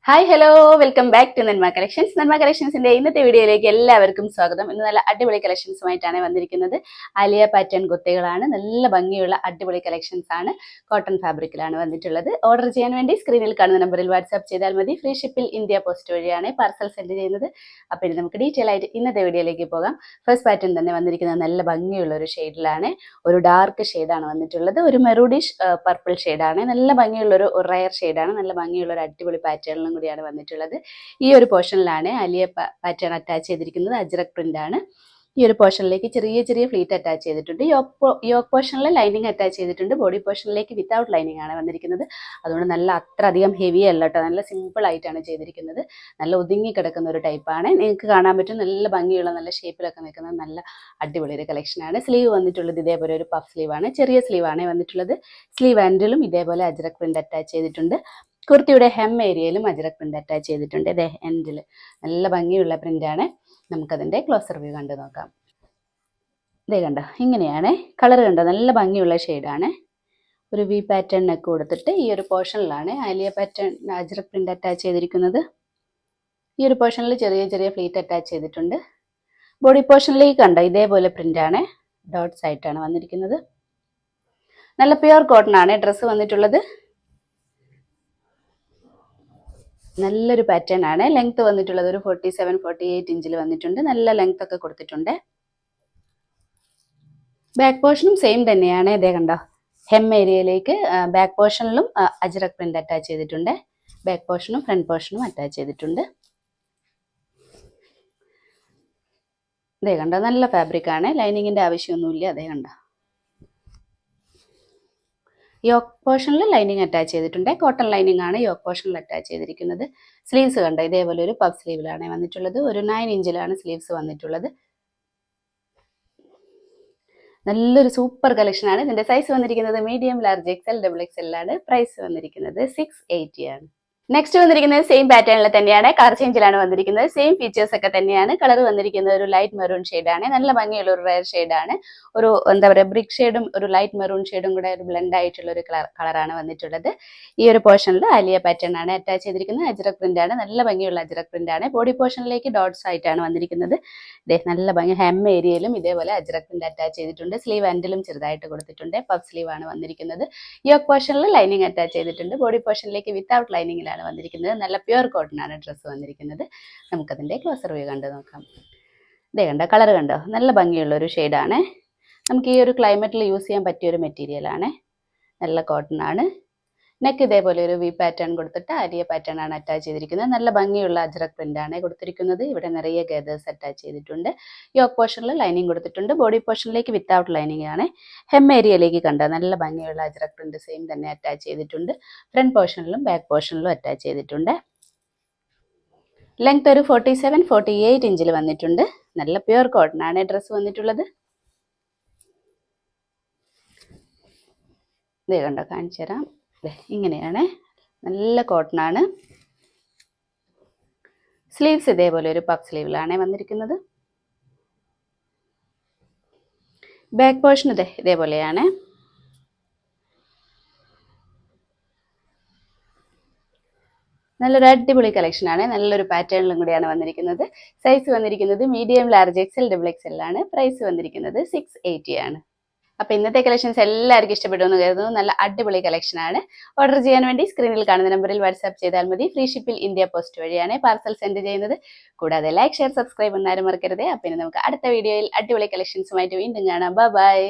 Hi hello welcome back to Nanma collections. Nanma കളക്ഷൻസിന്റെ ഇന്നത്തെ വീഡിയോയിലേക്ക് എല്ലാവർക്കും സ്വാഗതം. ഇന്ന് നല്ല അടിപൊളി കളക്ഷൻസുമായിട്ടാണ് വന്നിരിക്കുന്നത്. ആലിയ പാറ്റേൺ കുർത്തികളാണ്. നല്ല ഭംഗിയുള്ള അടിപൊളി കളക്ഷൻസ് ആണ്. കോട്ടൺ ഫാബ്രിക്കിലാണ് വന്നിട്ടുള്ളത്. ഓർഡർ ചെയ്യാൻ വേണ്ടി സ്ക്രീനിൽ കാണുന്ന നമ്പറിൽ വാട്സ്ആപ്പ് ചെയ്താൽ മതി. ഫ്രീ ഷിപ്പിൽ ഇന്ത്യ പോസ്റ്റ് വഴിയാണ് പാർസൽ സെൻഡ് ചെയ്യുന്നത്. അപ്പോൾ ഇനി നമുക്ക് ഡീറ്റെയിൽ ആയിട്ട് ഇന്നത്തെ വീഡിയോയിലേക്ക് പോകാം. ഫസ്റ്റ് പാറ്റേൺ തന്നെ വന്നിരിക്കുന്നത് നല്ല ഭംഗിയുള്ള ഒരു ഷെയ്ഡിലാണ്. ഒരു ഡാർക്ക് ഷെയ്ഡാണ് വന്നിട്ടുള്ളത്. ഒരു മെറൂഡിഷ് പർപ്പിൾ ഷെയ്ഡാണ്. നല്ല ഭംഗിയുള്ള ഒരു റയർ ഷെയ്ഡാണ്. നല്ല ഭംഗിയുള്ള ഒരു അടിപൊളി പാറ്റേണിലും കൂടിയാണ് വന്നിട്ടുള്ളത്. ഈ ഒരു പോർഷനിലാണ് ആലിയ പാറ്റേൺ അറ്റാച്ച് ചെയ്തിരിക്കുന്നത്. അജ്രക് പ്രിന്റ് ആണ്. ഈ ഒരു പോർഷനിലേക്ക് ചെറിയ ചെറിയ ഫ്ലീറ്റ് അറ്റാച്ച് ചെയ്തിട്ടുണ്ട്. യോക്ക് പോർഷനിൽ ലൈനിങ് അറ്റാച്ച് ചെയ്തിട്ടുണ്ട്. ബോഡി പോർഷനിലേക്ക് വിത്തൗട്ട് ലൈനിങ് ആണ് വന്നിരിക്കുന്നത്. അതുകൊണ്ട് നല്ല അത്ര അധികം ഹെവി അല്ല കേട്ടോ. നല്ല സിമ്പിൾ ആയിട്ടാണ് ചെയ്തിരിക്കുന്നത്. നല്ല ഒതുങ്ങി കിടക്കുന്ന ഒരു ടൈപ്പാണ്. നിങ്ങൾക്ക് കാണാൻ പറ്റും. നല്ല ഭംഗിയുള്ള നല്ല ഷേപ്പിലൊക്കെ നിൽക്കുന്ന നല്ല അടിപൊളി ഒരു കളക്ഷനാണ്. സ്ലീവ് വന്നിട്ടുള്ളത് ഇതേപോലെ ഒരു പഫ് സ്ലീവാണ്. ചെറിയ സ്ലീവാണ് വന്നിട്ടുള്ളത്. സ്ലീവ് ആൻഡിലും ഇതേപോലെ അജ്രക് പ്രിന്റ് അറ്റാച്ച് ചെയ്തിട്ടുണ്ട്. കുർത്തിയുടെ ഹെം ഏരിയയിലും അജ്രക് പ്രിന്റ് അറ്റാച്ച് ചെയ്തിട്ടുണ്ട്. ഇതേ എൻഡിൽ നല്ല ഭംഗിയുള്ള പ്രിന്റാണ്. നമുക്കതിൻ്റെ ക്ലോസർ വ്യൂ കണ്ടു നോക്കാം. ഇതേ കണ്ടോ, ഇങ്ങനെയാണ് കളർ. കണ്ടോ, നല്ല ഭംഗിയുള്ള ഷെയ്ഡാണ്. ഒരു വി പാറ്റേണിനൊക്കെ കൊടുത്തിട്ട് ഈ ഒരു പോർഷനിലാണ് Alia pattern Ajrakh print attach ചെയ്തിരിക്കുന്നത്. ഈ ഒരു പോർഷനിൽ ചെറിയ ചെറിയ ഫ്ലീറ്റ് അറ്റാച്ച് ചെയ്തിട്ടുണ്ട്. ബോഡി പോർഷനിലേക്ക് കണ്ടോ, ഇതേപോലെ പ്രിന്റാണ്. ഡോട്ട്സ് ആയിട്ടാണ് വന്നിരിക്കുന്നത്. നല്ല പ്യുവർ കോട്ടൺ ആണ് ഡ്രസ്സ് വന്നിട്ടുള്ളത്. നല്ലൊരു പാറ്റേൺ ആണ്. ലെങ്ത് വന്നിട്ടുള്ളത് ഒരു 47-48 ഇഞ്ചിൽ വന്നിട്ടുണ്ട്. നല്ല ലെങ്ത് ഒക്കെ കൊടുത്തിട്ടുണ്ട്. ബാക്ക് പോർഷനും സെയിം തന്നെയാണ്. ഇതേ കണ്ടോ, ഹെം ഏരിയയിലേക്ക് ബാക്ക് പോർഷനിലും അജ്രക് പ്രിന്റ് അറ്റാച്ച് ചെയ്തിട്ടുണ്ട്. ബാക്ക് പോർഷനും ഫ്രണ്ട് പോർഷനും അറ്റാച്ച് ചെയ്തിട്ടുണ്ട്. ഇതേ കണ്ടോ, നല്ല ഫാബ്രിക് ആണ്. ലൈനിങ്ങിന്റെ ആവശ്യമൊന്നുമില്ല. അതേ കണ്ടോ, യോക്ക് പോർഷനിൽ ലൈനിങ് അറ്റാച്ച് ചെയ്തിട്ടുണ്ട്. കോട്ടൺ ലൈനിങ് ആണ് യോക്ക് പോർഷനിൽ അറ്റാച്ച് ചെയ്തിരിക്കുന്നത്. സ്ലീവ്സ് കണ്ടോ, ഇതേപോലെ ഒരു പഫ് സ്ലീവിലാണ് വന്നിട്ടുള്ളത്. ഒരു 9 ഇഞ്ചിലാണ് സ്ലീവ്സ് വന്നിട്ടുള്ളത്. നല്ലൊരു സൂപ്പർ കളക്ഷൻ ആണ്. ഇതിന്റെ സൈസ് വന്നിരിക്കുന്നത് medium, large, XL, double XL ആണ്. പ്രൈസ് വന്നിരിക്കുന്നത് 680 ആണ്. നെക്സ്റ്റ് വന്നിരിക്കുന്നത് സെയിം പാറ്റേണിൽ തന്നെയാണ്. കളർ ചേഞ്ചിലാണ് വന്നിരിക്കുന്നത്. സെയിം ഫീച്ചേഴ്സ് ഒക്കെ തന്നെയാണ്. കളർ വന്നിരിക്കുന്നത് ഒരു ലൈറ്റ് മെറൂൺ ഷെയ്ഡാണ്. നല്ല ഭംഗിയുള്ള ഒരു റയർ ഷെയ്ഡാണ്. ഒരു എന്താ പറയുക, ബ്രിക്ക് ഷെയ്ഡും ഒരു ലൈറ്റ് മെറൂൺ ഷെയ്ഡും കൂടെ ഒരു ബ്ലെൻഡ് ആയിട്ടുള്ള ഒരു കളറാണ് വന്നിട്ടുള്ളത്. ഈ ഒരു പോർഷനിൽ ആലിയ പാറ്റേൺ ആണ് അറ്റാച്ച് ചെയ്തിരിക്കുന്നത്. അജ്രക് പ്രിന്റ് ആണ്. നല്ല ഭംഗിയുള്ള അജ്രക് പ്രിന്റ് ആണ്. ബോഡി പോർഷനിലേക്ക് ഡോട്ട്സ് ആയിട്ടാണ് വന്നിരിക്കുന്നത്. ഇതേ നല്ല ഭംഗി. ഹെം ഏരിയയിലും ഇതേപോലെ അജ്രക് പ്രിന്റ് അറ്റാച്ച് ചെയ്തിട്ടുണ്ട്. സ്ലീവ് ആൻഡിലും ചെറുതായിട്ട് കൊടുത്തിട്ടുണ്ട്. പഫ് സ്ലീവ് ആണ് വന്നിരിക്കുന്നത്. യോക്ക് പോർഷനിൽ ലൈനിങ് അറ്റാച്ച് ചെയ്തിട്ടുണ്ട്. ബോഡി പോർഷനിലേക്ക് വിത്തൗട്ട് ലൈനിങ്ങിലാണ് വന്നിരിക്കുന്നത്. നല്ല പ്യുവർ കോട്ടൺ ആണ് ഡ്രസ്സ് വന്നിരിക്കുന്നത്. നമുക്കതിൻ്റെ ക്ലോസർ വ്യൂ കണ്ടു നോക്കാം. ഇതേ കണ്ടോ, കളർ കണ്ടോ, നല്ല ഭംഗിയുള്ള ഒരു ഷെയ്ഡാണ്. നമുക്ക് ഈ ഒരു ക്ലൈമറ്റിൽ യൂസ് ചെയ്യാൻ പറ്റിയ ഒരു മെറ്റീരിയലാണ്. നല്ല കോട്ടൺ ആണ്. നെക്ക് ഇതേപോലെ ഒരു വി പാറ്റേൺ കൊടുത്തിട്ട് ആലിയ പാറ്റേൺ ആണ് അറ്റാച്ച് ചെയ്തിരിക്കുന്നത്. നല്ല ഭംഗിയുള്ള അജ്രക് പ്രിന്റ് ആണ് കൊടുത്തിരിക്കുന്നത്. ഇവിടെ നിറയെ ഗദേഴ്സ് അറ്റാച്ച് ചെയ്തിട്ടുണ്ട്. യോക്ക് പോർഷനിൽ ലൈനിങ് കൊടുത്തിട്ടുണ്ട്. ബോഡി പോർഷനിലേക്ക് വിത്തൗട്ട് ലൈനിങ് ആണ്. ഹെം ഏരിയയിലേക്ക് കണ്ടോ, നല്ല ഭംഗിയുള്ള അജ്രക് പ്രിന്റ് സെയിം തന്നെ അറ്റാച്ച് ചെയ്തിട്ടുണ്ട്. ഫ്രണ്ട് പോർഷനിലും ബാക്ക് പോർഷനിലും അറ്റാച്ച് ചെയ്തിട്ടുണ്ട്. ലെങ്ത് ഒരു 47-48 ഇഞ്ചിൽ വന്നിട്ടുണ്ട്. നല്ല പ്യുവർ കോട്ടൺ ആണ് ഡ്രസ്സ് വന്നിട്ടുള്ളത്. ഇത് കണ്ടോ, കാണിച്ചു തരാം. ഇങ്ങനെയാണ്, നല്ല കോട്ടൺ ആണ്. സ്ലീവ്സ് ഇതേപോലെ ഒരു പഫ് സ്ലീവിലാണ് വന്നിരിക്കുന്നത്. ബാക്ക് പോർഷൻ ഇതേപോലെയാണ്. നല്ലൊരു അടിപൊളി കളക്ഷൻ ആണ്. നല്ലൊരു പാറ്റേണിലും കൂടിയാണ് വന്നിരിക്കുന്നത്. സൈസ് വന്നിരിക്കുന്നത് medium, large, XL, double XL ആണ്. പ്രൈസ് വന്നിരിക്കുന്നത് 680 ആണ്. അപ്പോൾ ഇന്നത്തെ കളക്ഷൻസ് എല്ലാവർക്കും ഇഷ്ടപ്പെട്ടു എന്ന് കരുതുന്നു. നല്ല അടിപൊളി കളക്ഷൻ ആണ്. ഓർഡർ ചെയ്യാൻ വേണ്ടി സ്ക്രീനിൽ കാണുന്ന നമ്പറിൽ വാട്സ്ആപ്പ് ചെയ്താൽ മതി. ഫ്രീ ഷിപ്പിൽ ഇന്ത്യ പോസ്റ്റ് വഴിയാണ് പാർസൽ സെൻഡ് ചെയ്യുന്നത്. കൂടാതെ ലൈക്ക്, ഷെയർ, സബ്സ്ക്രൈബ് എന്നാരും മറക്കരുത്. അപ്പോൾ ഇനി നമുക്ക് അടുത്ത വീഡിയോയിൽ അടിപൊളി കളക്ഷൻസുമായിട്ട് വീണ്ടും കാണാം. ബൈ.